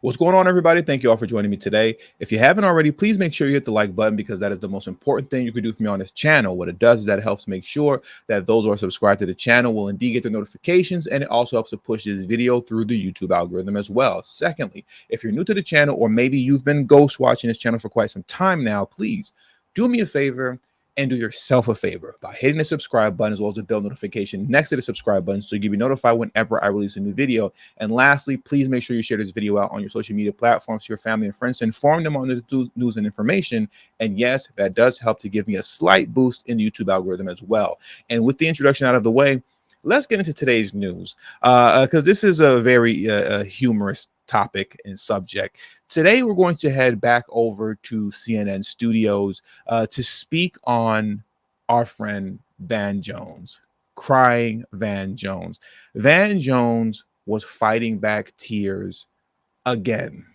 What's going on, everybody? Thank you all for joining me today. If you haven't already, please make sure you hit the like button because that is the most important thing you can do for me on this channel. What it does is that it helps make sure that those who are subscribed to the channel will indeed get the notifications, and it also helps to push this video through the YouTube algorithm as well. Secondly, if you're new to the channel or maybe you've been ghost watching this channel for quite some time now, please do me a favor and do yourself a favor by hitting the subscribe button as well as the bell notification next to the subscribe button so you can be notified whenever I release a new video. And lastly, please make sure you share this video out on your social media platforms to your family and friends to inform them on the news and information. And yes, that does help to give me a slight boost in the YouTube algorithm as well. And with the introduction out of the way, let's get into today's news because this is a very humorous topic and subject. Today, we're going to head back over to CNN studios to speak on our friend Van Jones, crying Van Jones. Van Jones was fighting back tears again,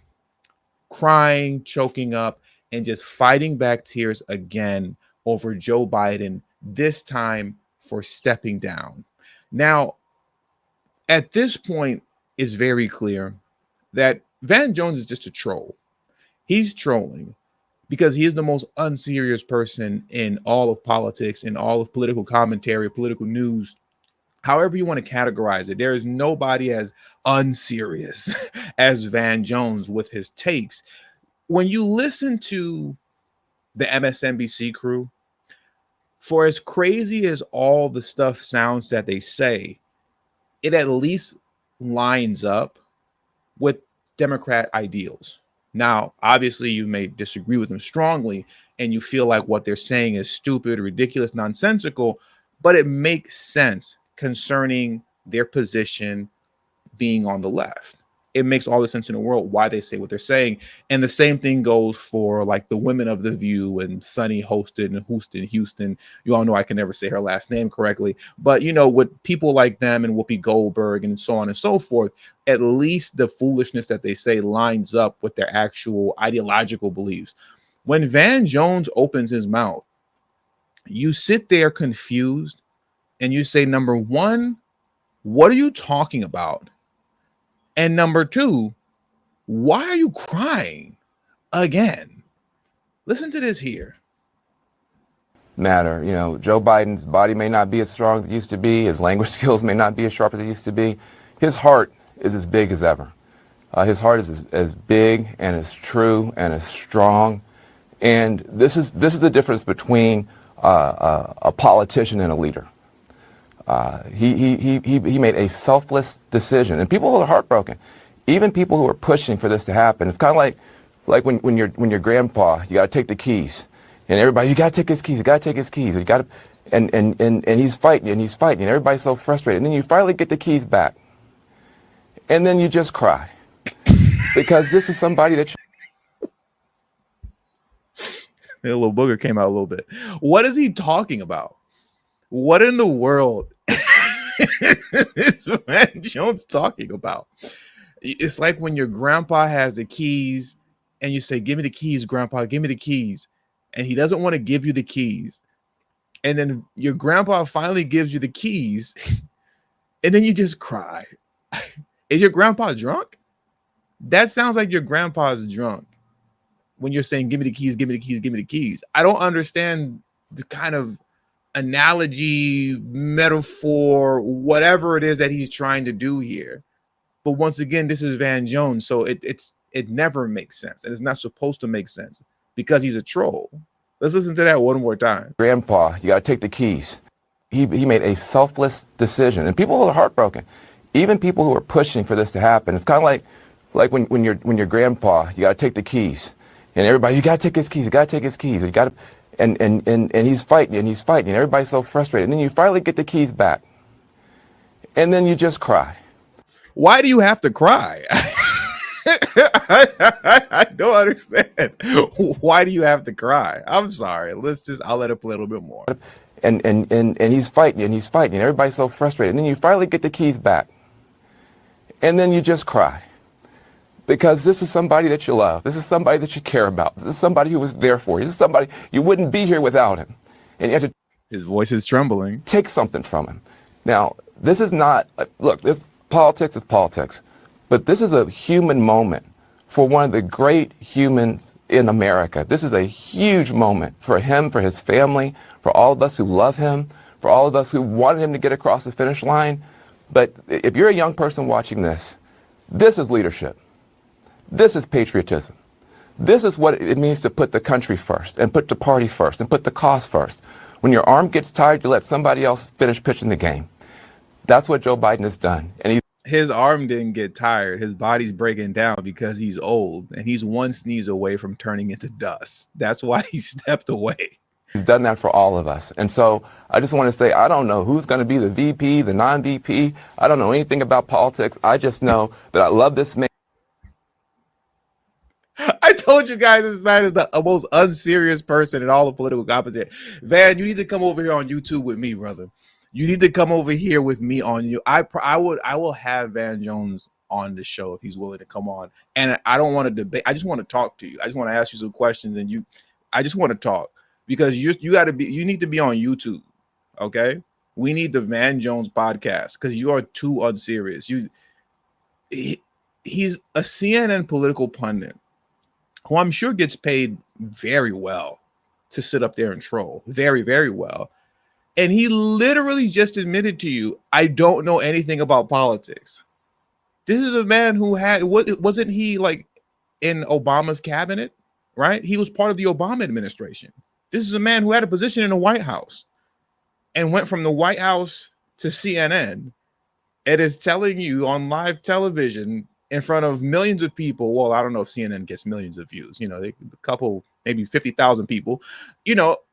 crying, choking up, and just fighting back tears again over Joe Biden, this time for stepping down. Now, at this point, it's very clear that Van Jones is just a troll. He's trolling because he is the most unserious person in all of politics, in all of political commentary, political news, however you want to categorize it. There is nobody as unserious as Van Jones with his takes. When you listen to the MSNBC crew, for as crazy as all the stuff sounds that they say, it at least lines up with Democrat ideals. Now, obviously, you may disagree with them strongly and you feel like what they're saying is stupid, ridiculous, nonsensical, but it makes sense concerning their position being on the left. It makes all the sense in the world why they say what they're saying. And the same thing goes for like the women of The View and Sunny Hosted and Houston. You all know I can never say her last name correctly. But, you know, with people like them and Whoopi Goldberg and so on and so forth, at least the foolishness that they say lines up with their actual ideological beliefs. When Van Jones opens his mouth, you sit there confused and you say, number one, what are you talking about? And number two, why are you crying again? Listen to this here. Matter. You know, Joe Biden's body may not be as strong as it used to be. His language skills may not be as sharp as it used to be. His heart is as big as ever. His heart is as big and as true and as strong. And this is the difference between a politician and a leader. He made a selfless decision, and people are heartbroken. Even people who are pushing for this to happen. It's kind of like when your grandpa, you got to take the keys, and everybody, you got to take his keys, you got to take his keys, you got to, and he's fighting and he's fighting, and everybody's so frustrated, and then you finally get the keys back, and then you just cry because this is somebody that. A little booger came out a little bit. What is he talking about? What in the world is Van Jones talking about? It's like when your grandpa has the keys and you say, give me the keys, grandpa, give me the keys. And he doesn't want to give you the keys. And then your grandpa finally gives you the keys and then you just cry. Is your grandpa drunk? That sounds like your grandpa's drunk when you're saying, give me the keys, give me the keys, give me the keys. I don't understand the kind of analogy, metaphor, whatever it is that he's trying to do here. But once again, this is Van Jones, so it never makes sense, and it's not supposed to make sense because he's a troll. Let's listen to that one more time. Grandpa, you got to take the keys. He made a selfless decision, and people are heartbroken. Even people who are pushing for this to happen. It's kind of like when your grandpa, you got to take the keys, and everybody, you got to take his keys, you got to take his keys, you got to. And he's fighting and he's fighting, and everybody's so frustrated. And then you finally get the keys back, and then you just cry. Why do you have to cry? I don't understand. Why do you have to cry? I'm sorry. I'll let it play a little bit more. And he's fighting and he's fighting, and everybody's so frustrated. And then you finally get the keys back, and then you just cry. Because this is somebody that you love. This is somebody that you care about. This is somebody who was there for you. This is somebody you wouldn't be here without him. And you have to. His voice is trembling. Take something from him. Now, this is not, look, politics is politics. But this is a human moment for one of the great humans in America. This is a huge moment for him, for his family, for all of us who love him, for all of us who wanted him to get across the finish line. But if you're a young person watching this, this is leadership. This is patriotism. This is what it means to put the country first and put the party first and put the cause first. When your arm gets tired, you let somebody else finish pitching the game. That's what Joe Biden has done. And his arm didn't get tired. His body's breaking down because he's old, and he's one sneeze away from turning into dust. That's why he stepped away. he's done that for all of us. And so I just want to say, I don't know who's going to be the VP, the non-VP. I don't know anything about politics. I just know that I love this man. I told you guys this man is the most unserious person in all the political competition. Van, you need to come over here on YouTube with me, brother. You need to come over here with me on you. I will have Van Jones on the show if he's willing to come on. And I don't want to debate. I just want to talk to you. I just want to ask you some questions, and I just want to talk, because you need to be on YouTube. Okay. We need the Van Jones podcast, because you are too unserious. He's a CNN political pundit who I'm sure gets paid very well to sit up there and troll. Very, very well. And he literally just admitted to you, I don't know anything about politics. This is a man who wasn't he like in Obama's cabinet, right? He was part of the Obama administration. This is a man who had a position in the White House and went from the White House to CNN and is telling you on live television in front of millions of people. Well, I don't know if CNN gets millions of views, a couple, maybe 50,000 people,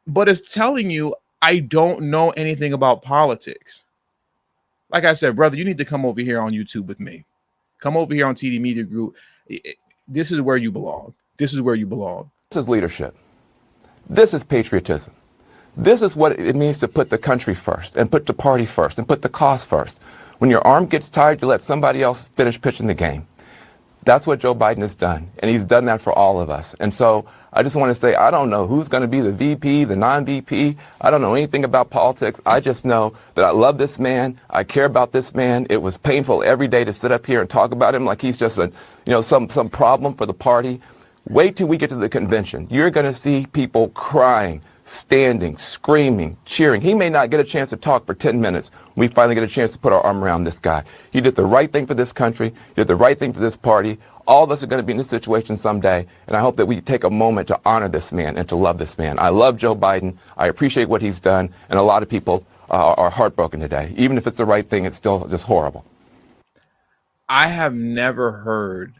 but it's telling you, I don't know anything about politics. Like I said, brother, you need to come over here on YouTube with me. Come over here on TD Media Group. This is where you belong. This is where you belong. This is leadership. This is patriotism. This is what it means to put the country first and put the party first and put the cause first. When your arm gets tired, you let somebody else finish pitching the game. That's what Joe Biden has done, and he's done that for all of us. And so I just want to say, I don't know who's going to be the VP, the non-VP. I don't know anything about politics. I just know that I love this man. I care about this man. It was painful every day to sit up here and talk about him like he's just some problem for the party. Wait till we get to the convention. You're going to see people crying, standing, screaming, cheering. He may not get a chance to talk for 10 minutes. We finally get a chance to put our arm around this guy. He did the right thing for this country. He did the right thing for this party. All of us are going to be in this situation someday, and I hope that we take a moment to honor this man and to love this man. I love Joe Biden. I appreciate what he's done, and a lot of people are heartbroken today. Even if it's the right thing, it's still just horrible. I have never heard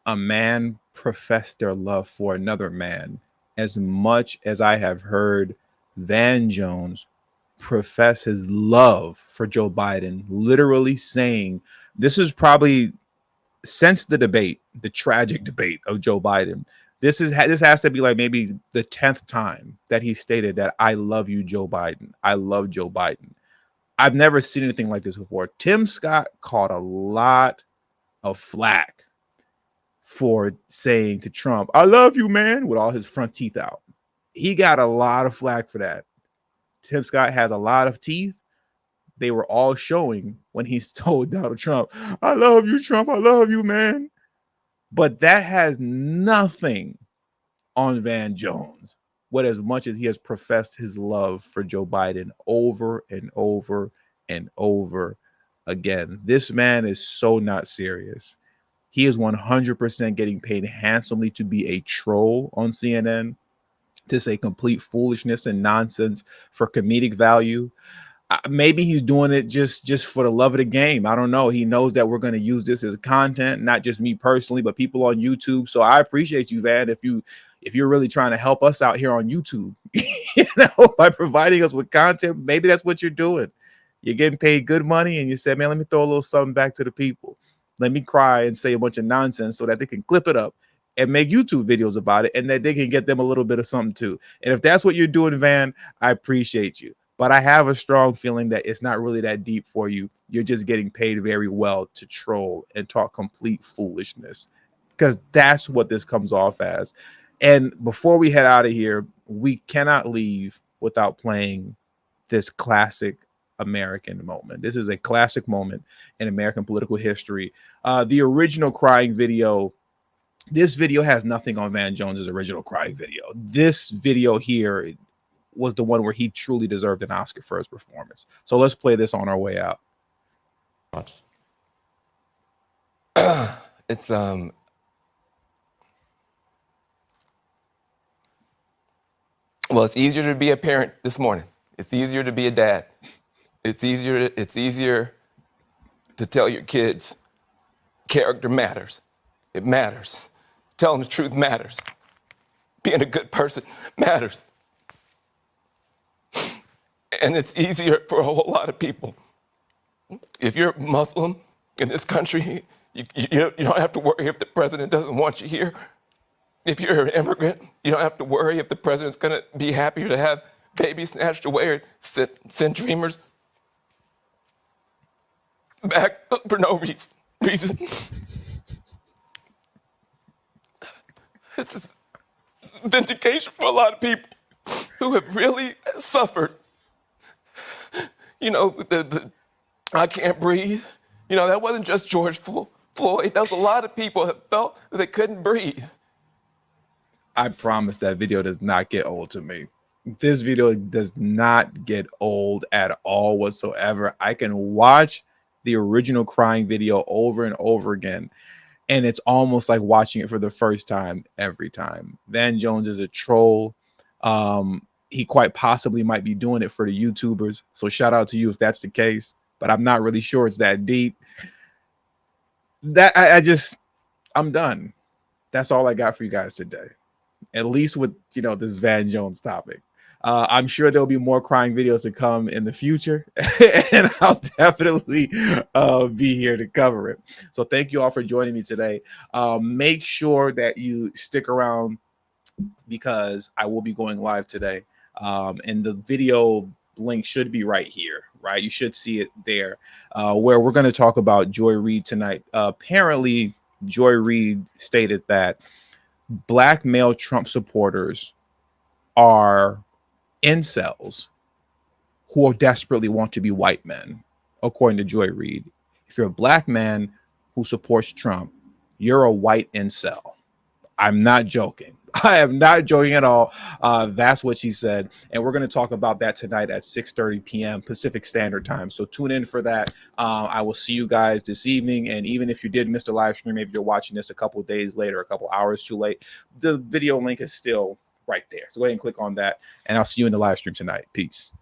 a man profess their love for another man as much as I have heard Van Jones profess his love for Joe Biden, literally saying, this is probably since the debate, the tragic debate of Joe Biden, this has to be like maybe the 10th time that he stated that I love you, Joe Biden. I love Joe Biden. I've never seen anything like this before. Tim Scott caught a lot of flack for saying to Trump, I love you, man, with all his front teeth out. He got a lot of flack for that. Tim Scott has a lot of teeth. They were all showing when he told Donald Trump, I love you, Trump. I love you, man. But that has nothing on Van Jones. What as much as he has professed his love for Joe Biden over and over and over again. This man is so not serious. He is 100% getting paid handsomely to be a troll on CNN, to say complete foolishness and nonsense for comedic value. Maybe he's doing it just for the love of the game. I don't know. He knows that we're going to use this as content, not just me personally, but people on YouTube. So I appreciate you, Van, if you're really trying to help us out here on YouTube, by providing us with content. Maybe that's what you're doing. You're getting paid good money, and you said, man, let me throw a little something back to the people. Let me cry and say a bunch of nonsense so that they can clip it up and make YouTube videos about it, and that they can get them a little bit of something too. And if that's what you're doing, Van, I appreciate you. But I have a strong feeling that it's not really that deep for you. You're just getting paid very well to troll and talk complete foolishness, because that's what this comes off as. And before we head out of here, we cannot leave without playing this classic American moment. This is a classic moment in American political history. The original crying video This video has nothing on Van Jones's original crying video. This video here was the one where he truly deserved an Oscar for his performance. So let's play this on our way out. It's well, it's easier to be a parent this morning. It's easier to be a dad. It's easier to tell your kids character matters. It matters. Telling the truth matters. Being a good person matters. And it's easier for a whole lot of people. If you're Muslim in this country, you don't have to worry if the president doesn't want you here. If you're an immigrant, you don't have to worry if the president's going to be happier to have babies snatched away or send dreamers back for no reason. It's vindication for a lot of people who have really suffered. You know, the I can't breathe. You know, that wasn't just George Floyd. That was a lot of people that felt that they couldn't breathe. I promise that video does not get old to me. This video does not get old at all whatsoever. I can watch the original crying video over and over again, and it's almost like watching it for the first time every time. Van Jones is a troll. He quite possibly might be doing it for the YouTubers. So shout out to you if that's the case, but I'm not really sure it's that deep. I'm done. That's all I got for you guys today. At least with, this Van Jones topic. I'm sure there'll be more crying videos to come in the future, and I'll definitely be here to cover it. So thank you all for joining me today. Make sure that you stick around because I will be going live today. And the video link should be right here, right? You should see it there, where we're going to talk about Joy Reid tonight. Apparently, Joy Reid stated that Black male Trump supporters are incels who desperately want to be white men, according to Joy Reid. If you're a Black man who supports Trump, you're a white incel. I'm not joking. I am not joking at all. That's what she said. And we're going to talk about that tonight at 6:30 p.m. Pacific Standard Time. So tune in for that. I will see you guys this evening. And even if you did miss the live stream, maybe you're watching this a couple of days later, a couple hours too late, the video link is still right there. So go ahead and click on that. And I'll see you in the live stream tonight. Peace.